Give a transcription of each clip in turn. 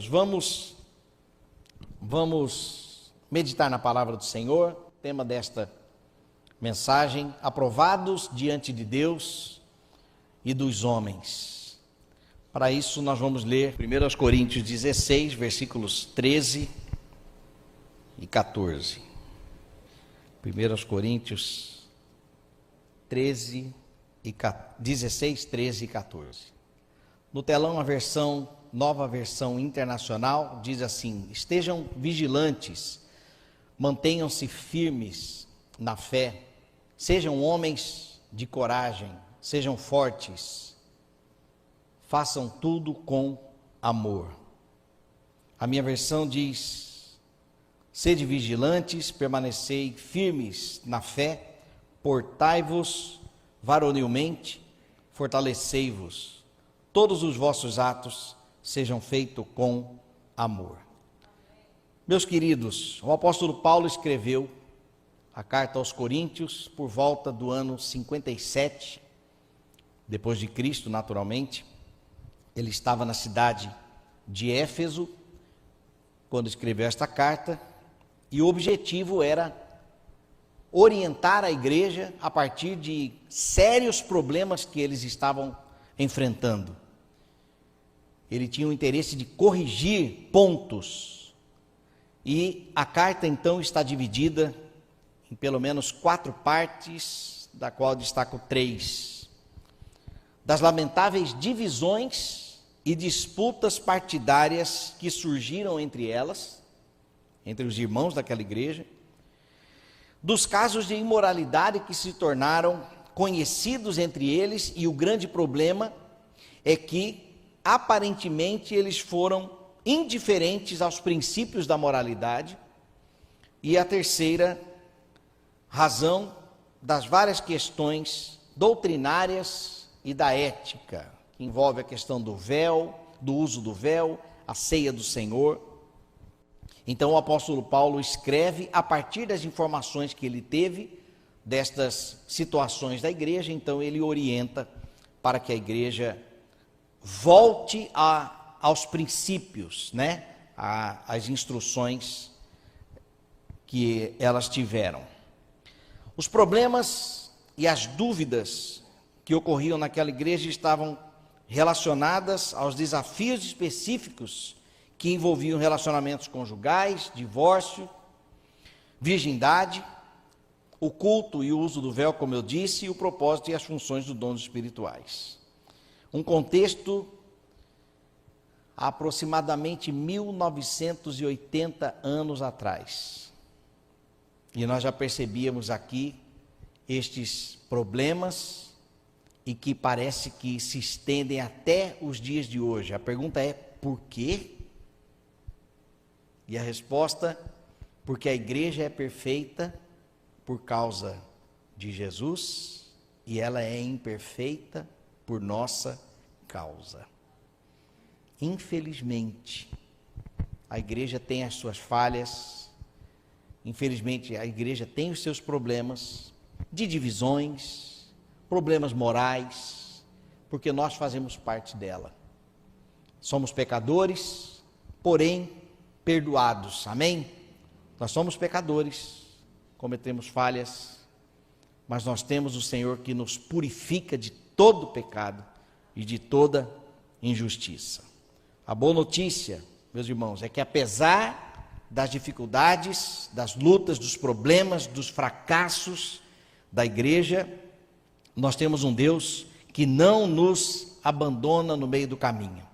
vamos meditar na palavra do Senhor. Tema desta mensagem: aprovados diante de Deus e dos homens. Para isso nós vamos ler 1 Coríntios 16, versículos 13 e 14. 1 Coríntios 16, 13 e 14. No telão, a nova versão internacional diz assim: estejam vigilantes, mantenham-se firmes na fé, sejam homens de coragem, sejam fortes, façam tudo com amor. A minha versão diz: sede vigilantes, permanecei firmes na fé, portai-vos varonilmente, fortalecei-vos, todos os vossos atos sejam feitos com amor. Meus queridos, o apóstolo Paulo escreveu a carta aos Coríntios por volta do ano 57, depois de Cristo, naturalmente. Ele estava na cidade de Éfeso quando escreveu esta carta, e o objetivo era orientar a igreja a partir de sérios problemas que eles estavam enfrentando. Ele tinha o interesse de corrigir pontos, e a carta então está dividida em pelo menos 4 partes, da qual destaco 3. Das lamentáveis divisões e disputas partidárias que surgiram entre elas, entre os irmãos daquela igreja, dos casos de imoralidade que se tornaram conhecidos entre eles, e o grande problema é que aparentemente eles foram indiferentes aos princípios da moralidade. E a terceira razão, das várias questões doutrinárias e da ética, que envolve a questão do véu, do uso do véu, a ceia do Senhor. Então o apóstolo Paulo escreve a partir das informações que ele teve destas situações da igreja. Então ele orienta para que a igreja volte aos princípios, às instruções que elas tiveram. Os problemas e as dúvidas que ocorriam naquela igreja estavam relacionadas aos desafios específicos que envolviam relacionamentos conjugais, divórcio, virgindade, o culto e o uso do véu, como eu disse, e o propósito e as funções dos dons espirituais. Um contexto há aproximadamente 1980 anos atrás. E nós já percebíamos aqui estes problemas, e que parece que se estendem até os dias de hoje. A pergunta é: por quê? E a resposta: porque a igreja é perfeita por causa de Jesus, e ela é imperfeita por nossa causa. Infelizmente, a igreja tem as suas falhas, infelizmente a igreja tem os seus problemas de divisões, problemas morais, porque nós fazemos parte dela. Somos pecadores, porém perdoados, amém? Nós somos pecadores, cometemos falhas, mas nós temos o Senhor que nos purifica de todo pecado e de toda injustiça. A boa notícia, meus irmãos, é que apesar das dificuldades, das lutas, dos problemas, dos fracassos da igreja, nós temos um Deus que não nos abandona no meio do caminho.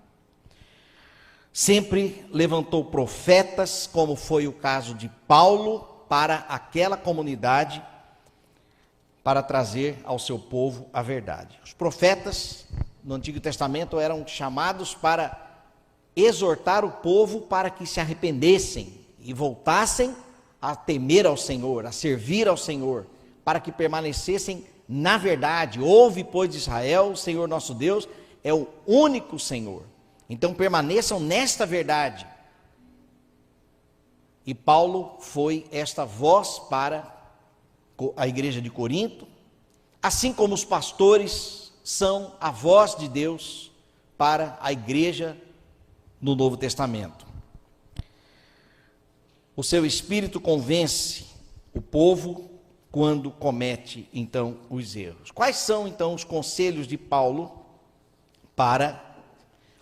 Sempre levantou profetas, como foi o caso de Paulo, para aquela comunidade, para trazer ao seu povo a verdade. Os profetas no Antigo Testamento eram chamados para exortar o povo para que se arrependessem e voltassem a temer ao Senhor, a servir ao Senhor, para que permanecessem na verdade. Ouve, pois, de Israel, o Senhor nosso Deus é o único Senhor. Então permaneçam nesta verdade. E Paulo foi esta voz para a igreja de Corinto, assim como os pastores são a voz de Deus para a igreja no Novo Testamento. O seu Espírito convence o povo quando comete, então, os erros. Quais são, então, os conselhos de Paulo para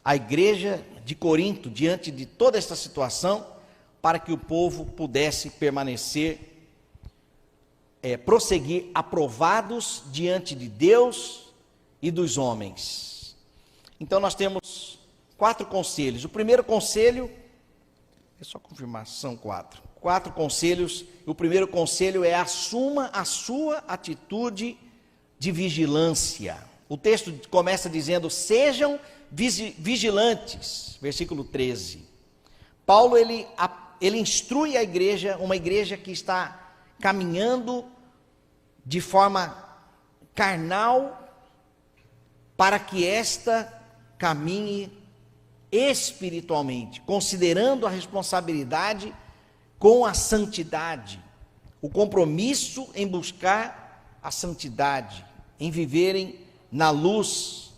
a igreja de Corinto, diante de toda esta situação, para que o povo pudesse permanecer, prosseguir aprovados diante de Deus e dos homens? Então, nós temos 4 conselhos. O primeiro conselho, é só confirmar, são 4. 4 conselhos. O primeiro conselho é: assuma a sua atitude de vigilância. O texto começa dizendo: sejam vigilantes, versículo 13. Paulo, ele instrui a igreja, uma igreja que está caminhando de forma carnal, para que esta caminhe espiritualmente, considerando a responsabilidade com a santidade, o compromisso em buscar a santidade, em viverem na luz.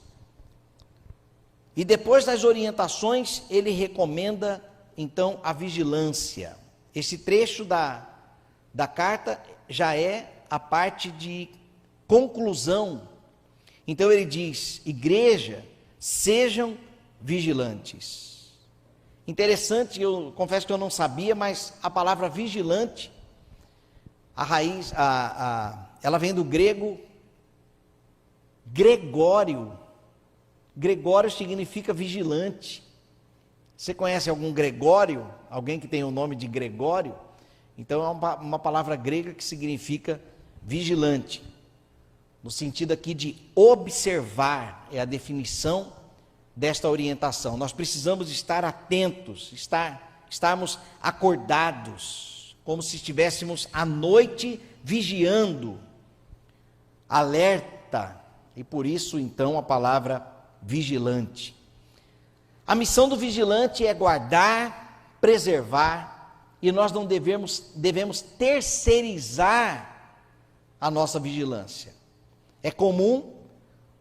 E depois das orientações, ele recomenda então a vigilância. Esse trecho da carta já é a parte de conclusão. Então ele diz: igreja, sejam vigilantes. Interessante, eu confesso que eu não sabia, mas a palavra vigilante, a raiz, ela vem do grego Gregório. Gregório significa vigilante. Você conhece algum Gregório? Alguém que tem o nome de Gregório? Então é uma palavra grega que significa vigilante, no sentido aqui de observar, é a definição desta orientação. Nós precisamos estar atentos, estarmos acordados, como se estivéssemos à noite vigiando, alerta, e por isso então a palavra vigilante. A missão do vigilante é guardar, preservar, e nós não devemos terceirizar a nossa vigilância. É comum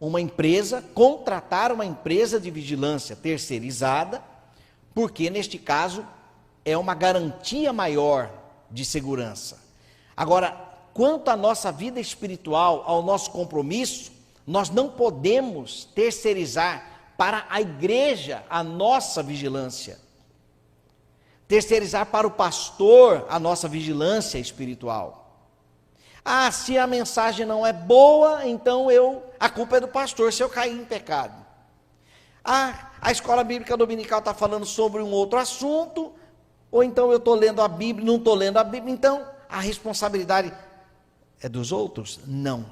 uma empresa contratar uma empresa de vigilância terceirizada, porque neste caso é uma garantia maior de segurança. Agora, quanto à nossa vida espiritual, ao nosso compromisso, nós não podemos terceirizar para a igreja a nossa vigilância, terceirizar para o pastor a nossa vigilância espiritual. Ah, se a mensagem não é boa, então a culpa é do pastor se eu cair em pecado. Ah, a escola bíblica dominical está falando sobre um outro assunto, ou então eu estou lendo a Bíblia, não estou lendo a Bíblia, então a responsabilidade é dos outros? Não,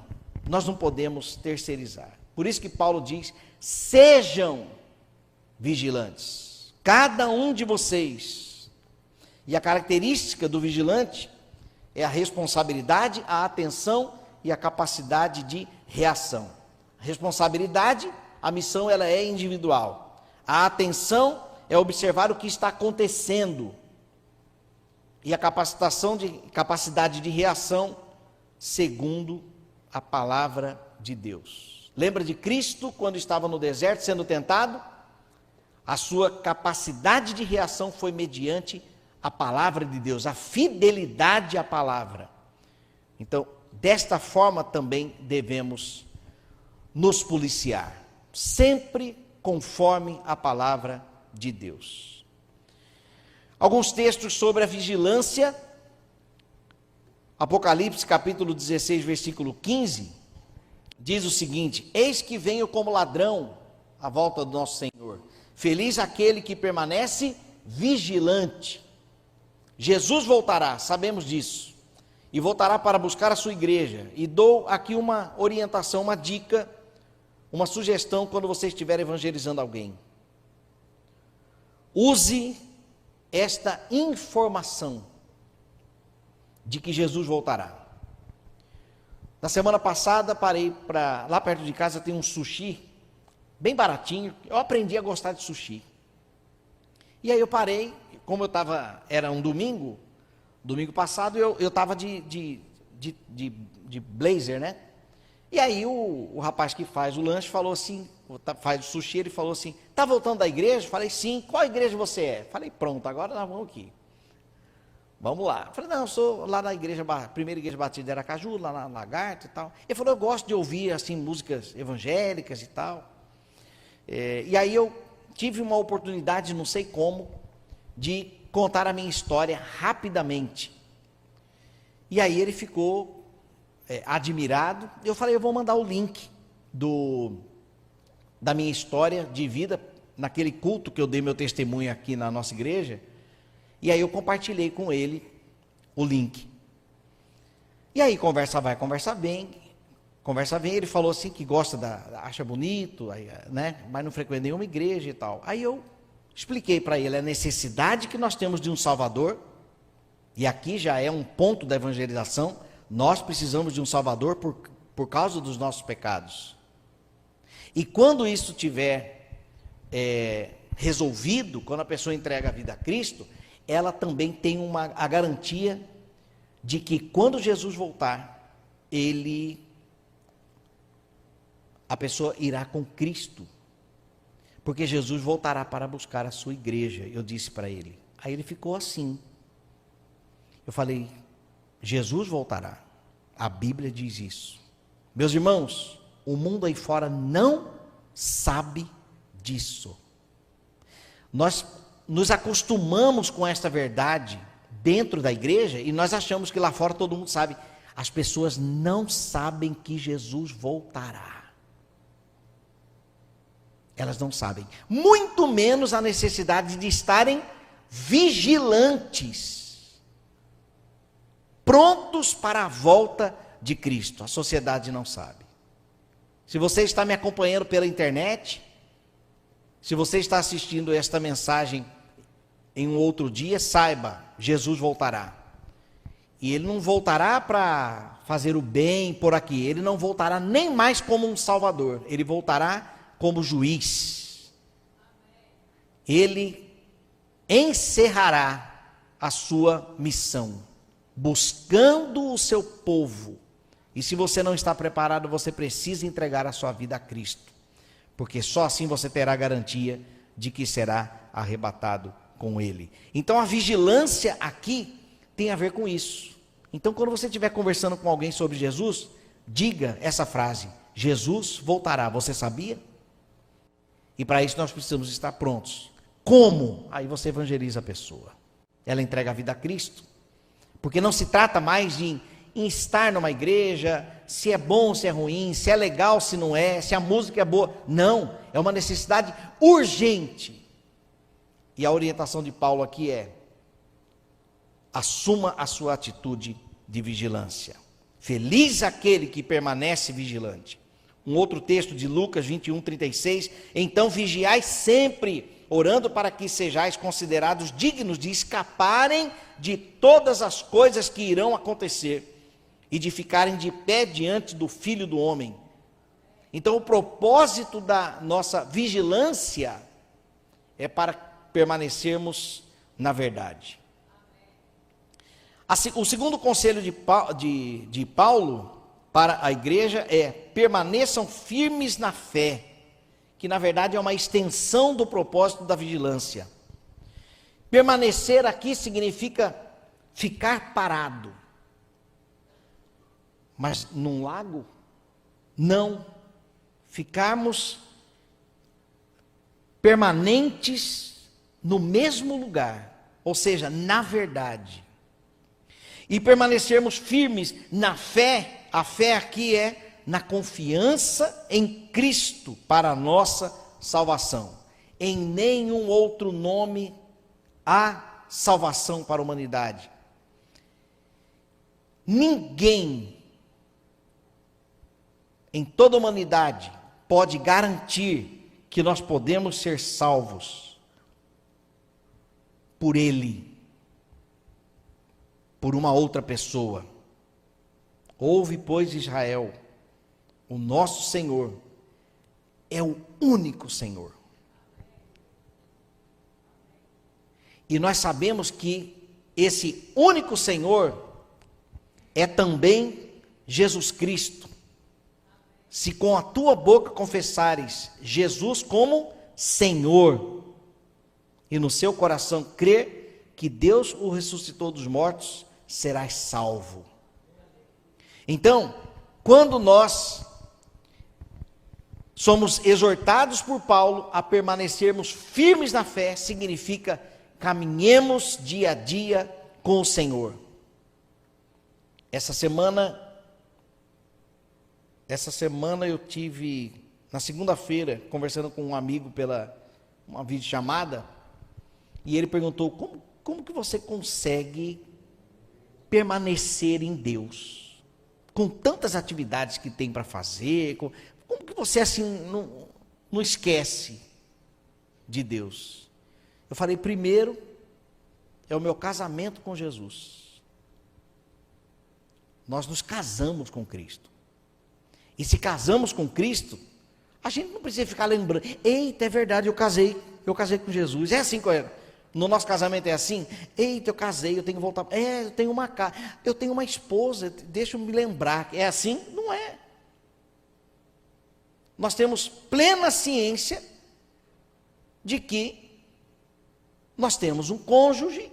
nós não podemos terceirizar. Por isso que Paulo diz: sejam vigilantes, cada um de vocês. E a característica do vigilante é a responsabilidade, a atenção e a capacidade de reação. A responsabilidade, a missão, ela é individual. A atenção é observar o que está acontecendo. E a capacidade de reação, segundo a palavra de Deus. Lembra de Cristo quando estava no deserto sendo tentado? A sua capacidade de reação foi mediante a palavra de Deus, a fidelidade à palavra. Então, desta forma também devemos nos policiar, sempre conforme a palavra de Deus. Alguns textos sobre a vigilância. Apocalipse capítulo 16, versículo 15, diz o seguinte: eis que venho como ladrão à volta do nosso Senhor. Feliz aquele que permanece vigilante. Jesus voltará, sabemos disso, e voltará para buscar a sua igreja. E dou aqui uma orientação, uma dica, uma sugestão quando você estiver evangelizando alguém. Use esta informação de que Jesus voltará. Na semana passada parei lá perto de casa tem um sushi, bem baratinho. Eu aprendi a gostar de sushi. E aí eu parei, como era um domingo passado, eu estava de blazer, né? E aí o rapaz que faz o lanche falou assim, faz o sushi, ele falou assim: tá está voltando da igreja? Falei, sim. Qual igreja você é? Falei, pronto, agora nós vamos aqui. Vamos lá. Falei, não, eu sou lá na igreja, primeira igreja batista de Aracaju, lá na Lagarto e tal. Ele falou, eu gosto de ouvir, assim, músicas evangélicas e tal. E aí eu tive uma oportunidade, não sei como, de contar a minha história rapidamente. E aí ele ficou admirado. Eu falei, eu vou mandar o link da minha história de vida, naquele culto que eu dei meu testemunho aqui na nossa igreja. E aí eu compartilhei com ele o link. E aí conversa vai, conversa vem. Ele falou assim que gosta acha bonito, né? Mas não frequenta nenhuma igreja e tal. Aí eu expliquei para ele a necessidade que nós temos de um Salvador. E aqui já é um ponto da evangelização. Nós precisamos de um Salvador por causa dos nossos pecados. E quando isso tiver resolvido, quando a pessoa entrega a vida a Cristo, ela também tem a garantia de que quando Jesus voltar, a pessoa irá com Cristo, porque Jesus voltará para buscar a sua igreja. Eu disse para ele. Aí ele ficou assim. Eu falei, Jesus voltará. A Bíblia diz isso. Meus irmãos, o mundo aí fora não sabe disso. Nós nos acostumamos com esta verdade dentro da igreja e nós achamos que lá fora todo mundo sabe. As pessoas não sabem que Jesus voltará. Elas não sabem. Muito menos a necessidade de estarem vigilantes, prontos para a volta de Cristo. A sociedade não sabe. Se você está me acompanhando pela internet, se você está assistindo esta mensagem em um outro dia, saiba, Jesus voltará. E ele não voltará para fazer o bem por aqui. Ele não voltará nem mais como um salvador. Ele voltará como juiz. Ele encerrará a sua missão, buscando o seu povo. E se você não está preparado, você precisa entregar a sua vida a Cristo, porque só assim você terá garantia de que será arrebatado com Ele. Então a vigilância aqui tem a ver com isso. Então quando você estiver conversando com alguém sobre Jesus, diga essa frase, Jesus voltará, você sabia? E para isso nós precisamos estar prontos. Como? Aí você evangeliza a pessoa. Ela entrega a vida a Cristo. Porque não se trata mais de estar numa igreja, se é bom, se é ruim, se é legal, se não é, se a música é boa. Não, é uma necessidade urgente. E a orientação de Paulo aqui é: assuma a sua atitude de vigilância. Feliz aquele que permanece vigilante. Um outro texto de Lucas 21:36, então vigiai sempre, orando para que sejais considerados dignos de escaparem de todas as coisas que irão acontecer e de ficarem de pé diante do Filho do Homem. Então o propósito da nossa vigilância é para permanecermos na verdade. O segundo conselho de Paulo para a igreja é: permaneçam firmes na fé, que na verdade é uma extensão do propósito da vigilância. Permanecer aqui significa ficar parado. Mas num lago? Não. Ficarmos permanentes no mesmo lugar, ou seja, na verdade. E permanecermos firmes na fé. A fé aqui é na confiança em Cristo para a nossa salvação. Em nenhum outro nome há salvação para a humanidade. Ninguém em toda a humanidade pode garantir que nós podemos ser salvos por Ele, por uma outra pessoa. Ouve, pois, Israel, o nosso Senhor é o único Senhor. E nós sabemos que esse único Senhor é também Jesus Cristo. Se com a tua boca confessares Jesus como Senhor, e no seu coração crer que Deus o ressuscitou dos mortos, serás salvo. Então, quando nós somos exortados por Paulo a permanecermos firmes na fé, significa caminhemos dia a dia com o Senhor. Essa semana eu tive, na segunda-feira, conversando com um amigo pela uma videochamada, e ele perguntou, como que você consegue permanecer em Deus? Com tantas atividades que tem para fazer, como que você assim não esquece de Deus? Eu falei, primeiro, é o meu casamento com Jesus. Nós nos casamos com Cristo. E se casamos com Cristo, a gente não precisa ficar lembrando, eita, é verdade, eu casei com Jesus. É assim, no nosso casamento é assim, eita, eu casei, eu tenho que voltar, eu tenho uma casa, eu tenho uma esposa, deixa eu me lembrar, é assim? Não é. Nós temos plena ciência de que nós temos um cônjuge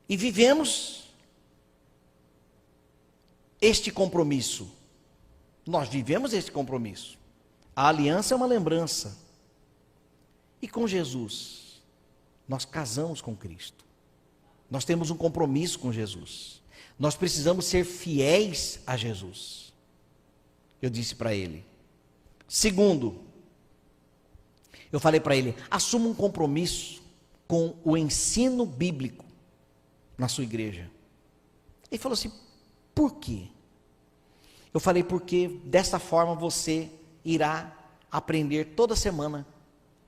e vivemos este compromisso. Nós vivemos este compromisso. A aliança é uma lembrança. E com Jesus, nós casamos com Cristo. Nós temos um compromisso com Jesus. Nós precisamos ser fiéis a Jesus. Eu disse para ele. Segundo, eu falei para ele, assuma um compromisso com o ensino bíblico na sua igreja. Ele falou assim, por quê? Eu falei, porque dessa forma você irá aprender toda semana,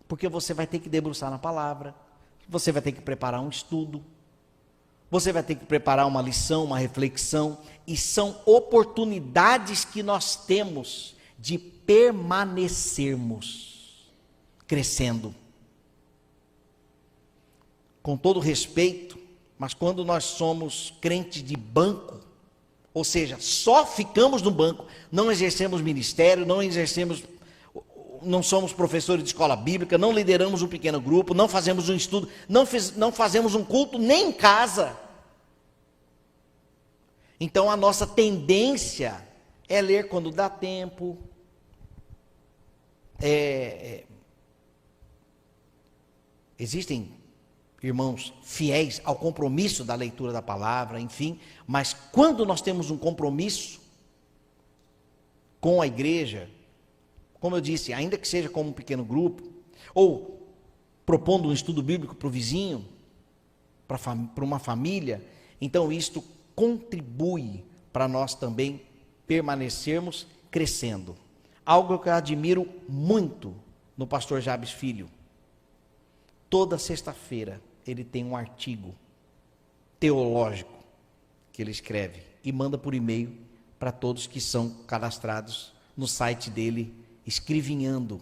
porque você vai ter que debruçar na palavra, você vai ter que preparar um estudo, você vai ter que preparar uma lição, uma reflexão, e são oportunidades que nós temos de permanecermos crescendo. Com todo respeito, mas quando nós somos crentes de banco, ou seja, só ficamos no banco, não exercemos ministério, não somos professores de escola bíblica, não lideramos um pequeno grupo, não fazemos um estudo, não fazemos um culto nem em casa. Então a nossa tendência é ler quando dá tempo, existem irmãos fiéis ao compromisso da leitura da palavra, enfim, mas quando nós temos um compromisso com a igreja, como eu disse, ainda que seja como um pequeno grupo, ou propondo um estudo bíblico para o vizinho, para uma família, então isto contribui para nós também permanecermos crescendo. Algo que eu admiro muito no pastor Jabes Filho. Toda sexta-feira ele tem um artigo teológico que ele escreve e manda por e-mail para todos que são cadastrados no site dele, escrevinhando.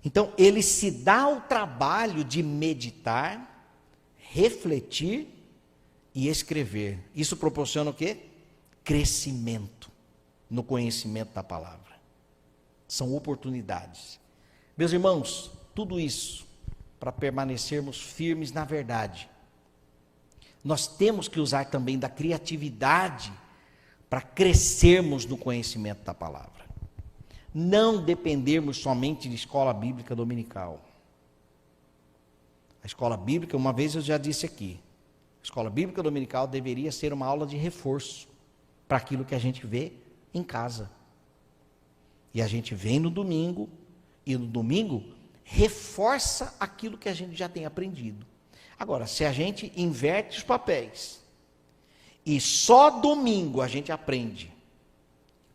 Então ele se dá o trabalho de meditar, refletir e escrever. Isso proporciona o quê? Crescimento no conhecimento da palavra. São oportunidades. Meus irmãos, tudo isso para permanecermos firmes na verdade. Nós temos que usar também da criatividade para crescermos no conhecimento da palavra. Não dependermos somente de escola bíblica dominical. A escola bíblica, uma vez eu já disse aqui, a escola bíblica dominical deveria ser uma aula de reforço para aquilo que a gente vê em casa. E a gente vem no domingo, e no domingo reforça aquilo que a gente já tem aprendido. Agora, se a gente inverte os papéis, e só domingo a gente aprende,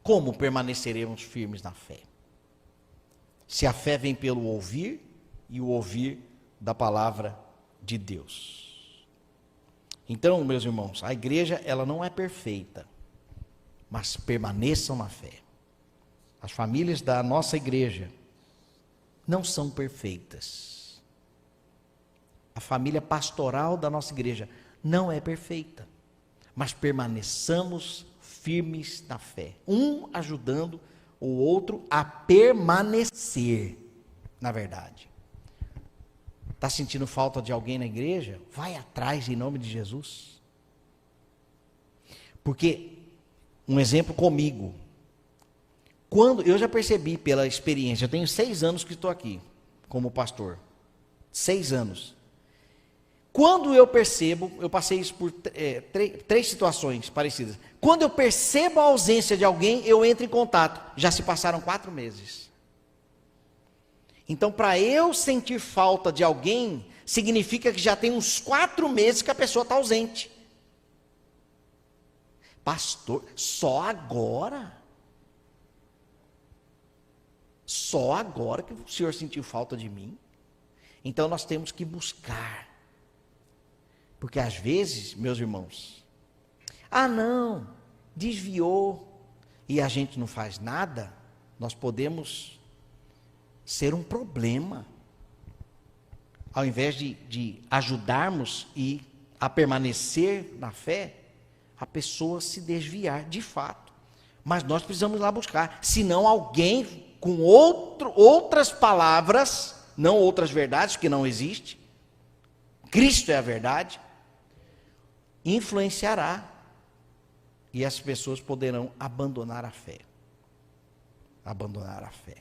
como permaneceremos firmes na fé? Se a fé vem pelo ouvir, e o ouvir da palavra de Deus. Então, meus irmãos, a igreja, ela não é perfeita, mas permaneçam na fé. As famílias da nossa igreja não são perfeitas. A família pastoral da nossa igreja não é perfeita, mas permaneçamos firmes na fé, um ajudando o outro a permanecer na verdade. Está sentindo falta de alguém na igreja? Vai atrás em nome de Jesus. Porque, um exemplo comigo, quando eu já percebi pela experiência, eu tenho 6 anos que estou aqui como pastor, 6 anos. Quando eu percebo, eu passei isso por 3 situações parecidas. Quando eu percebo a ausência de alguém, eu entro em contato. Já se passaram 4 meses. Então, para eu sentir falta de alguém, significa que já tem uns 4 meses que a pessoa está ausente. Pastor, só agora? Só agora que o senhor sentiu falta de mim? Então, nós temos que buscar. Porque às vezes, meus irmãos, não, desviou, e a gente não faz nada, nós podemos ser um problema. Ao invés de ajudarmos e a permanecer na fé, a pessoa se desviar de fato. Mas nós precisamos ir lá buscar, senão alguém com outras palavras, não outras verdades, que não existe, Cristo é a verdade, influenciará, e as pessoas poderão abandonar a fé. Abandonar a fé.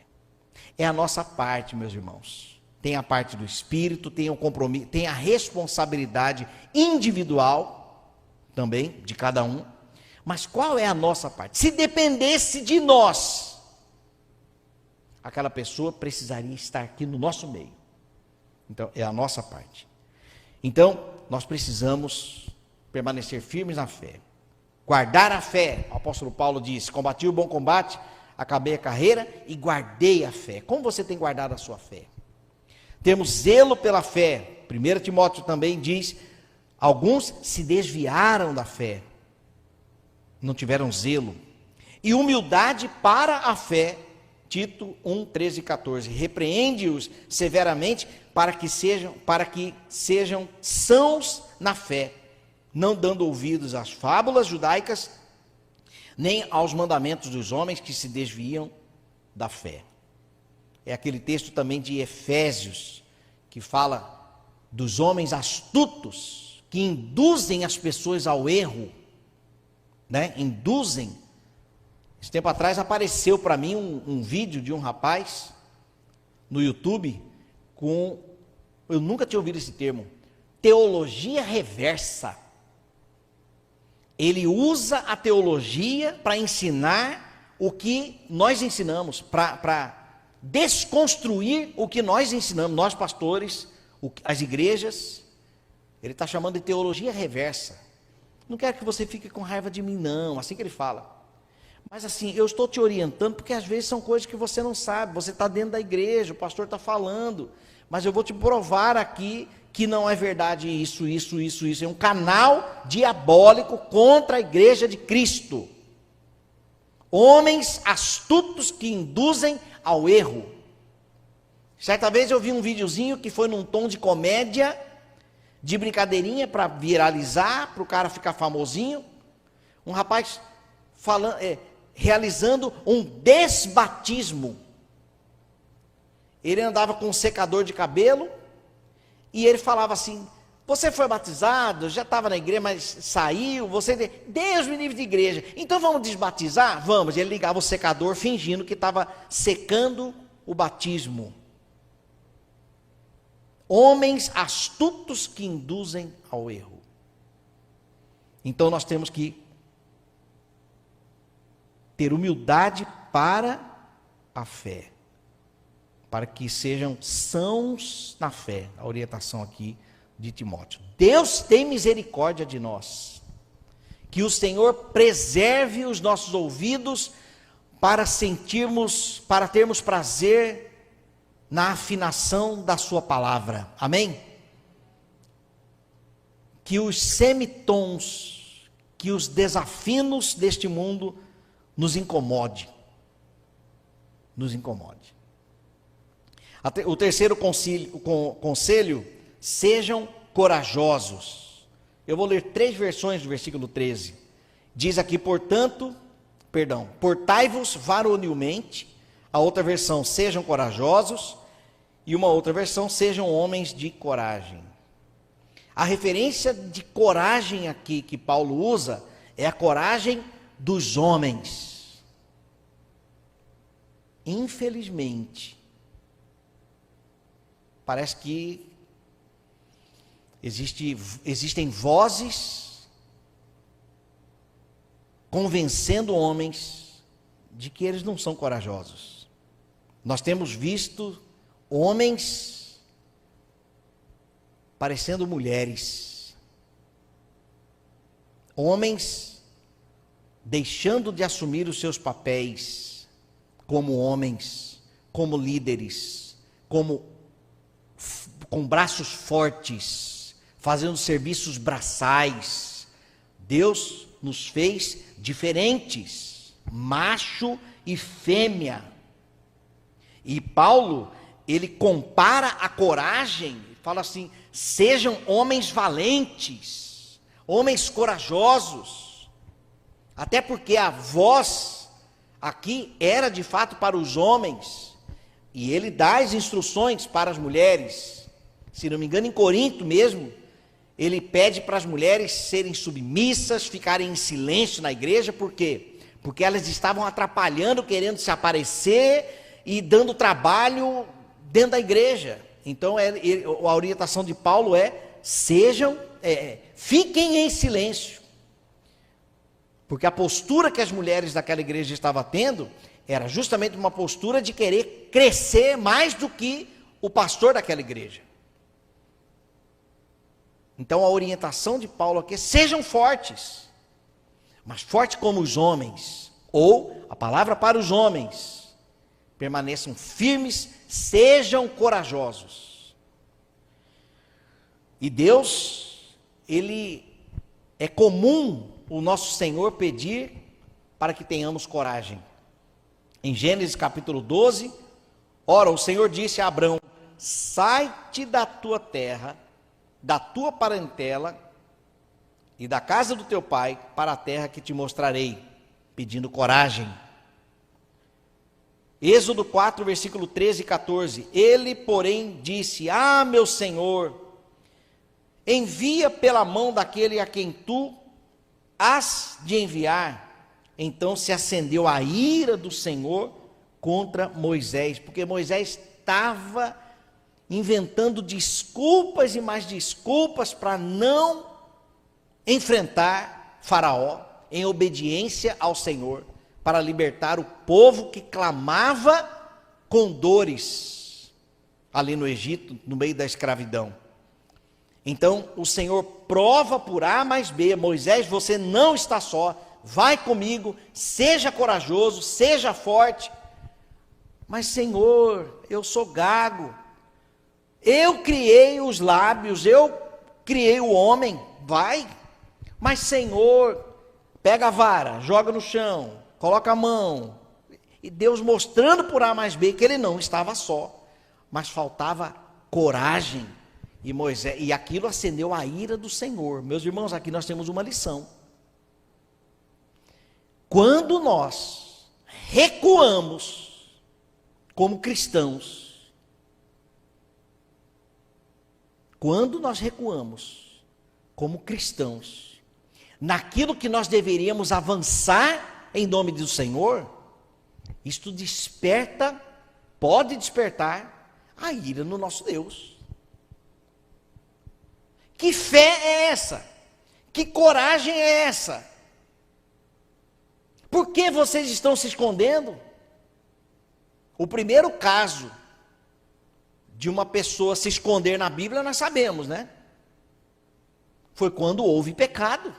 É a nossa parte, meus irmãos. Tem a parte do Espírito, tem o compromisso, tem a responsabilidade individual também, de cada um. Mas qual é a nossa parte? Se dependesse de nós, aquela pessoa precisaria estar aqui no nosso meio. Então, é a nossa parte. Então, nós precisamos permanecer firmes na fé. Guardar a fé. O apóstolo Paulo diz: combati o bom combate, acabei a carreira e guardei a fé. Como você tem guardado a sua fé? Temos zelo pela fé. 1 Timóteo também diz: alguns se desviaram da fé, não tiveram zelo. E humildade para a fé. Tito 1, 13 e 14. Repreende-os severamente para que sejam sãos na fé, não dando ouvidos às fábulas judaicas, nem aos mandamentos dos homens que se desviam da fé. É aquele texto também de Efésios, que fala dos homens astutos, que induzem as pessoas ao erro, né? Induzem. Esse tempo atrás apareceu para mim um vídeo de um rapaz no YouTube eu nunca tinha ouvido esse termo, teologia reversa. Ele usa a teologia para ensinar o que nós ensinamos, para desconstruir o que nós ensinamos, nós pastores, as igrejas. Ele está chamando de teologia reversa. Não quero que você fique com raiva de mim, não, assim que ele fala. Mas assim, eu estou te orientando, porque às vezes são coisas que você não sabe, você está dentro da igreja, o pastor está falando, mas eu vou te provar aqui que não é verdade isso. É um canal diabólico contra a igreja de Cristo. Homens astutos que induzem ao erro. Certa vez eu vi um videozinho que foi num tom de comédia, de brincadeirinha para viralizar, para o cara ficar famosinho. Um rapaz realizando um desbatismo. Ele andava com um secador de cabelo e ele falava assim: você foi batizado, já estava na igreja, mas saiu, Deus me livre de igreja, então vamos desbatizar? Vamos. Ele ligava o secador fingindo que estava secando o batismo. Homens astutos que induzem ao erro. Então nós temos que ter humildade para a fé, para que sejam sãos na fé, a orientação aqui de Timóteo. Deus tem misericórdia de nós, que o Senhor preserve os nossos ouvidos para termos prazer na afinação da sua palavra, amém? Que os semitons, que os desafinos deste mundo nos incomode. O terceiro conselho, sejam corajosos. Eu vou ler 3 versões do versículo 13. Diz aqui: portanto, portai-vos varonilmente. A outra versão, sejam corajosos. E uma outra versão, sejam homens de coragem. A referência de coragem aqui que Paulo usa é a coragem dos homens. Infelizmente, parece que existem vozes convencendo homens de que eles não são corajosos. Nós temos visto homens parecendo mulheres, homens deixando de assumir os seus papéis como homens, como líderes, com braços fortes, fazendo serviços braçais. Deus nos fez diferentes, macho e fêmea. E Paulo, ele compara a coragem, fala assim: sejam homens valentes, homens corajosos. Até porque a voz aqui era de fato para os homens, e ele dá as instruções para as mulheres. Se não me engano, em Corinto mesmo, ele pede para as mulheres serem submissas, ficarem em silêncio na igreja. Por quê? Porque elas estavam atrapalhando, querendo se aparecer e dando trabalho dentro da igreja. Então a orientação de Paulo fiquem em silêncio. Porque a postura que as mulheres daquela igreja estavam tendo era justamente uma postura de querer crescer mais do que o pastor daquela igreja. Então a orientação de Paulo aqui é: sejam fortes, mas fortes como os homens, ou a palavra para os homens: permaneçam firmes, sejam corajosos. E Deus, é comum o nosso Senhor pedir para que tenhamos coragem. Em Gênesis capítulo 12, ora, o Senhor disse a Abrão: sai-te da tua terra, da tua parentela e da casa do teu pai, para a terra que te mostrarei, pedindo coragem. Êxodo 4, versículo 13 e 14, ele, porém, disse: meu Senhor, envia pela mão daquele a quem tu has de enviar. Então se acendeu a ira do Senhor contra Moisés, porque Moisés estava inventando desculpas e mais desculpas para não enfrentar Faraó em obediência ao Senhor, para libertar o povo que clamava com dores ali no Egito, no meio da escravidão. Então o Senhor prova por A mais B: Moisés, você não está só, vai comigo, seja corajoso, seja forte. Mas Senhor, eu sou gago, eu criei os lábios, eu criei o homem, vai. Mas Senhor, pega a vara, joga no chão, coloca a mão. E Deus mostrando por A mais B que ele não estava só, mas faltava coragem. E aquilo acendeu a ira do Senhor. Meus irmãos, aqui nós temos uma lição. Quando nós recuamos como cristãos, naquilo que nós deveríamos avançar em nome do Senhor, isto pode despertar a ira no nosso Deus. Que fé é essa? Que coragem é essa? Por que vocês estão se escondendo? O primeiro caso de uma pessoa se esconder na Bíblia, nós sabemos, né? Foi quando houve pecado.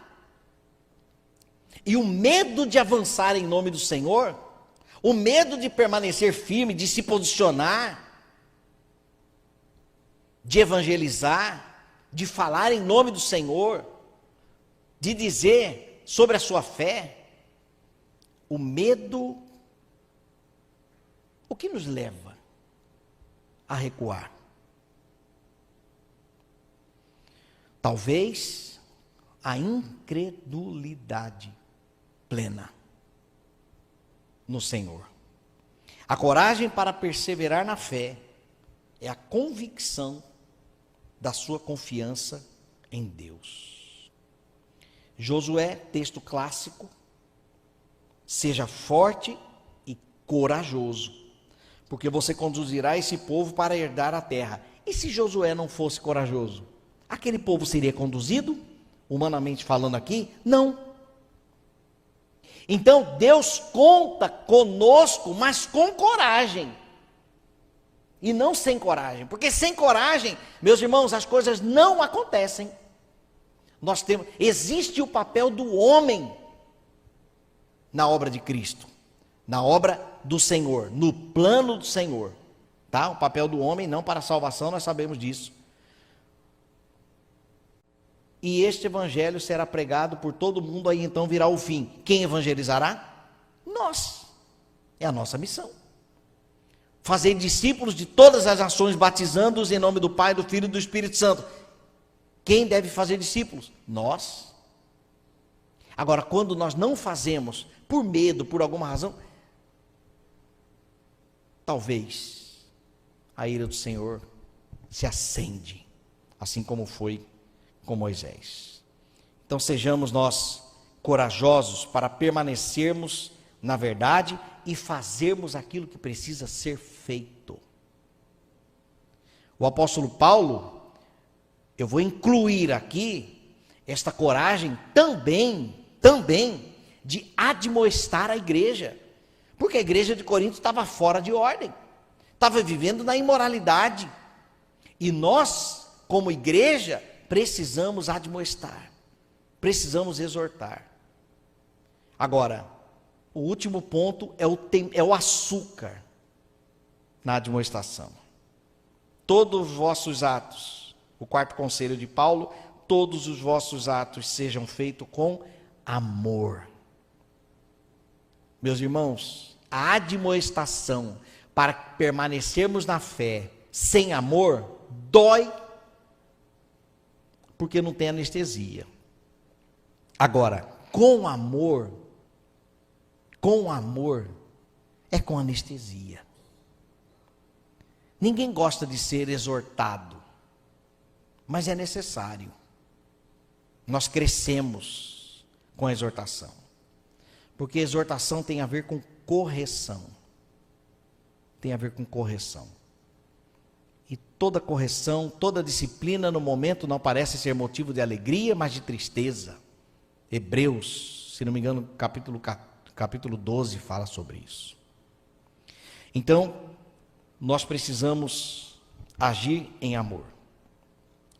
E o medo de avançar em nome do Senhor, o medo de permanecer firme, de se posicionar, de evangelizar, de falar em nome do Senhor, de dizer sobre a sua fé, o medo, o que nos leva a recuar? Talvez a incredulidade plena. no Senhor. A coragem para perseverar na fé é a convicção da sua confiança em Deus. Josué, texto clássico, seja forte e corajoso, porque você conduzirá esse povo para herdar a terra. E se Josué não fosse corajoso? Aquele povo seria conduzido, humanamente falando aqui? Não. Então Deus conta conosco, mas com coragem. E não sem coragem, porque sem coragem, meus irmãos, as coisas não acontecem. Existe o papel do homem na obra de Cristo, na obra do Senhor, no plano do Senhor, tá? O papel do homem não para a salvação, nós sabemos disso. E este evangelho será pregado por todo mundo, aí então virá o fim. Quem evangelizará? Nós. É a nossa missão. Fazer discípulos de todas as nações, batizando-os em nome do Pai, do Filho e do Espírito Santo. Quem deve fazer discípulos? Nós. Agora, quando nós não fazemos, por medo, por alguma razão, talvez a ira do Senhor se acende, assim como foi com Moisés. Então sejamos nós corajosos para permanecermos na verdade e fazermos aquilo que precisa ser feito. O apóstolo Paulo, eu vou incluir aqui esta coragem também de admoestar a igreja, porque a igreja de Corinto estava fora de ordem, estava vivendo na imoralidade, e nós, como igreja, precisamos admoestar, precisamos exortar. Agora, o último ponto é o açúcar na admoestação. Todos os vossos atos, o quarto conselho de Paulo, todos os vossos atos sejam feitos com amor. Meus irmãos, a admoestação para permanecermos na fé sem amor dói, porque não tem anestesia. Agora, com amor é com anestesia. Ninguém gosta de ser exortado, mas é necessário. Nós crescemos com a exortação, porque exortação tem a ver com correção. Tem a ver com correção. E toda correção, toda disciplina no momento não parece ser motivo de alegria, mas de tristeza. Hebreus, se não me engano, capítulo 12 fala sobre isso. Então, nós precisamos agir em amor.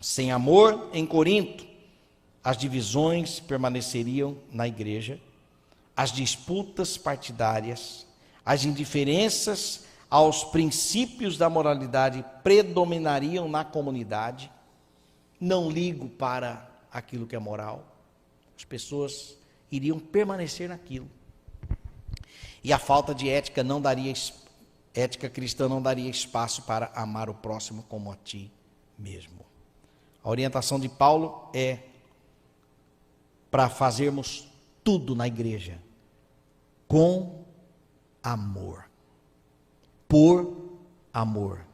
Sem amor, em Corinto, as divisões permaneceriam na igreja, as disputas partidárias, as indiferenças aos princípios da moralidade predominariam na comunidade. Não ligo para aquilo que é moral. As pessoas iriam permanecer naquilo. E a falta de ética cristã não daria espaço para amar o próximo como a ti mesmo. A orientação de Paulo é para fazermos tudo na igreja com amor, por amor,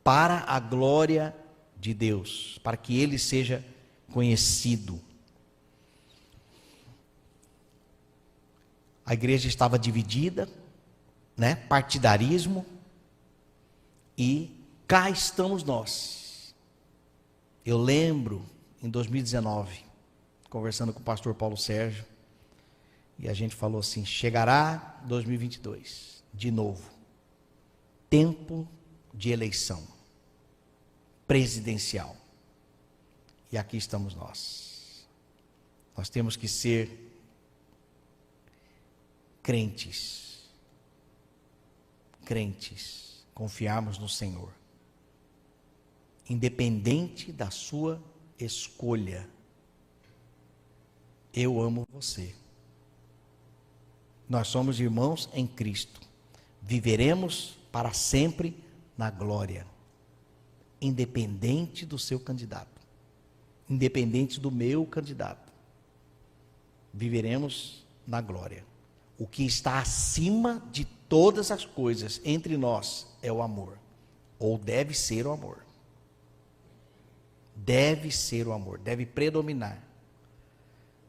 para a glória de Deus, para que Ele seja conhecido. A igreja estava dividida, né? Partidarismo, e cá estamos nós. Eu lembro, em 2019, conversando com o pastor Paulo Sérgio, e a gente falou assim: chegará 2022, de novo, tempo de eleição presidencial. E aqui estamos nós. Nós temos que ser crentes, confiarmos no Senhor, independente da sua escolha. Eu amo você. Nós somos irmãos em Cristo. Viveremos para sempre na glória, independente do seu candidato, independente do meu candidato. Viveremos na glória. O que está acima de todas as coisas entre nós é o amor, ou deve ser o amor. Deve ser o amor, deve predominar.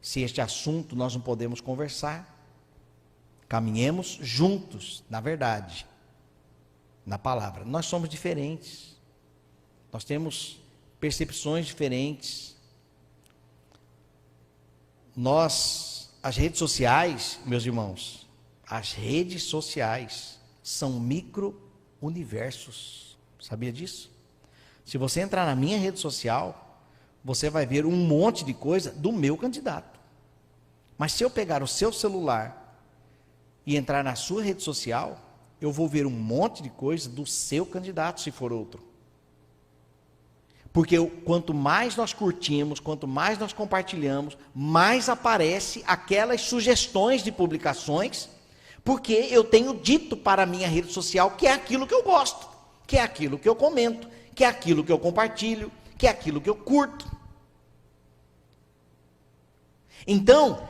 Se este assunto nós não podemos conversar, caminhemos juntos, na verdade, na palavra. Nós somos diferentes, nós temos percepções diferentes. As redes sociais, meus irmãos, as redes sociais são micro-universos. Sabia disso? Se você entrar na minha rede social, você vai ver um monte de coisa do meu candidato. Mas se eu pegar o seu celular e entrar na sua rede social, eu vou ver um monte de coisa do seu candidato, se for outro. Porque quanto mais nós curtimos, quanto mais nós compartilhamos, mais aparece aquelas sugestões de publicações, porque eu tenho dito para a minha rede social que é aquilo que eu gosto, que é aquilo que eu comento, que é aquilo que eu compartilho, que é aquilo que eu curto. Então,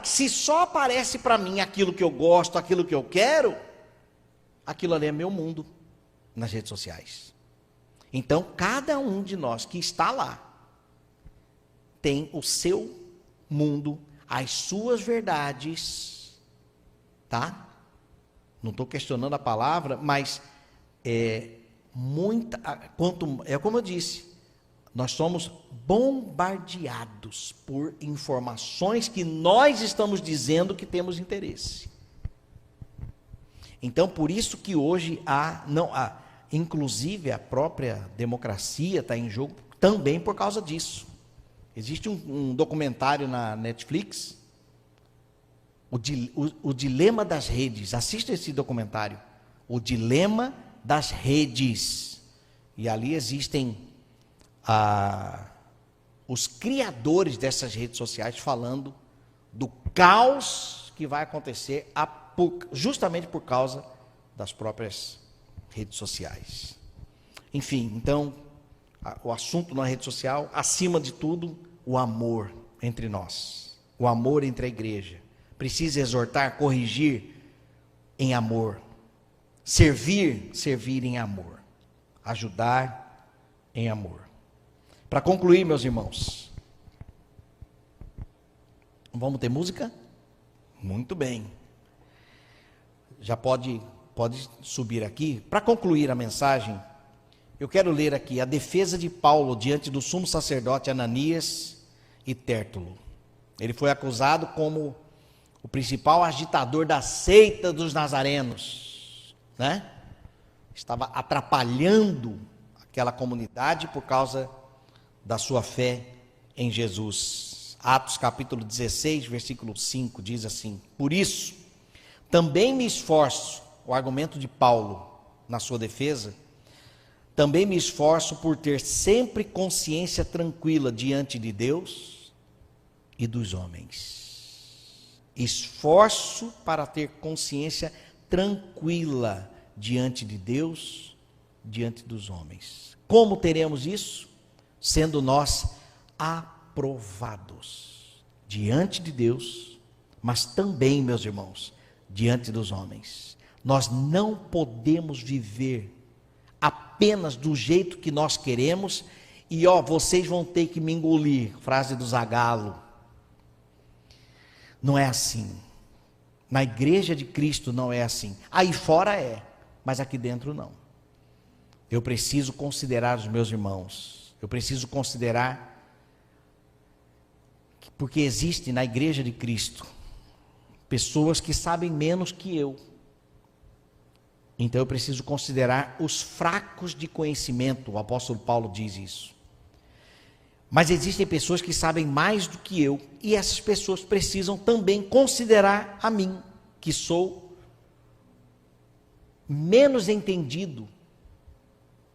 se só aparece para mim aquilo que eu gosto, aquilo que eu quero, aquilo ali é meu mundo nas redes sociais. Então, cada um de nós que está lá tem o seu mundo, as suas verdades, tá? Não estou questionando a palavra, mas como eu disse, nós somos bombardeados por informações que nós estamos dizendo que temos interesse. Então, por isso que hoje inclusive a própria democracia está em jogo também por causa disso. Existe um documentário na Netflix, o Dilema das Redes. Assista esse documentário, o Dilema das Redes. E ali existem os criadores dessas redes sociais falando do caos que vai acontecer justamente por causa das próprias redes sociais. Enfim, então, o assunto na rede social, acima de tudo, o amor entre nós, o amor entre a igreja. Precisa exortar, corrigir em amor, servir em amor, ajudar em amor. Para concluir, meus irmãos, vamos ter música? Muito bem. Já pode subir aqui. Para concluir a mensagem, eu quero ler aqui a defesa de Paulo diante do sumo sacerdote Ananias e Tértulo. Ele foi acusado como o principal agitador da seita dos nazarenos, né? Estava atrapalhando aquela comunidade por causa da sua fé em Jesus. Atos capítulo 16, versículo 5, diz assim: por isso, também me esforço, o argumento de Paulo na sua defesa, também me esforço por ter sempre consciência tranquila diante de Deus e dos homens. Esforço para ter consciência tranquila diante de Deus, diante dos homens. Como teremos isso? Sendo nós aprovados diante de Deus, mas também, meus irmãos, diante dos homens. Nós não podemos viver apenas do jeito que nós queremos e vocês vão ter que me engolir, frase do Zagallo. Não é assim. Na igreja de Cristo não é assim. Aí fora é, mas aqui dentro não. Eu preciso considerar os meus irmãos. Eu preciso considerar, porque existe na igreja de Cristo pessoas que sabem menos que eu. Então eu preciso considerar os fracos de conhecimento, o apóstolo Paulo diz isso. Mas existem pessoas que sabem mais do que eu, e essas pessoas precisam também considerar a mim, que sou menos entendido,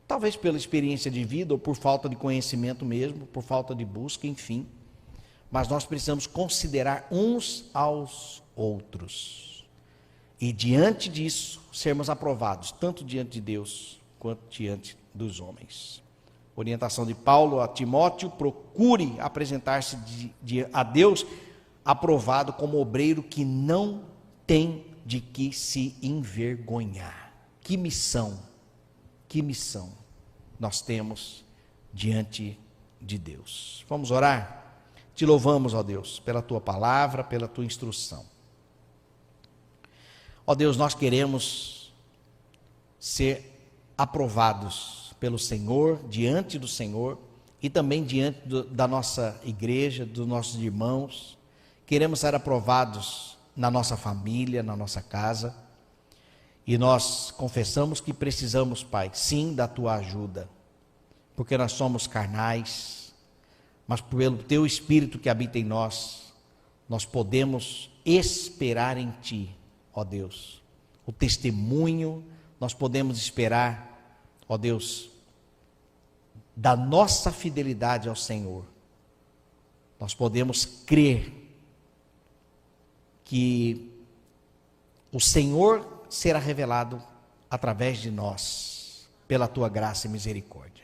talvez pela experiência de vida ou por falta de conhecimento mesmo, por falta de busca, enfim. Mas nós precisamos considerar uns aos outros. E diante disso, sermos aprovados, tanto diante de Deus, quanto diante dos homens. Orientação de Paulo a Timóteo: procure apresentar-se a Deus aprovado como obreiro que não tem de que se envergonhar. Que missão nós temos diante de Deus. Vamos orar? Te louvamos, ó Deus, pela tua palavra, pela tua instrução. Ó Deus, nós queremos ser aprovados pelo Senhor, diante do Senhor e também diante da nossa igreja, dos nossos irmãos. Queremos ser aprovados na nossa família, na nossa casa. E nós confessamos que precisamos, Pai, sim, da tua ajuda, porque nós somos carnais, mas pelo teu Espírito que habita em nós, nós podemos esperar em ti, ó Deus. O testemunho, nós podemos esperar, ó Deus, da nossa fidelidade ao Senhor. Nós podemos crer que o Senhor será revelado através de nós, pela tua graça e misericórdia.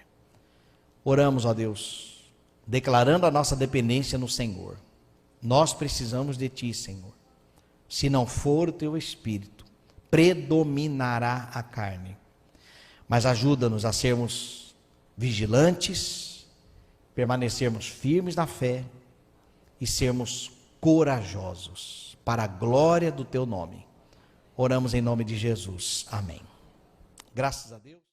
Oramos, ó Deus, declarando a nossa dependência no Senhor. Nós precisamos de ti, Senhor. Se não for o teu Espírito, predominará a carne. Mas ajuda-nos a sermos vigilantes, permanecermos firmes na fé e sermos corajosos para a glória do teu nome. Oramos em nome de Jesus. Amém. Graças a Deus.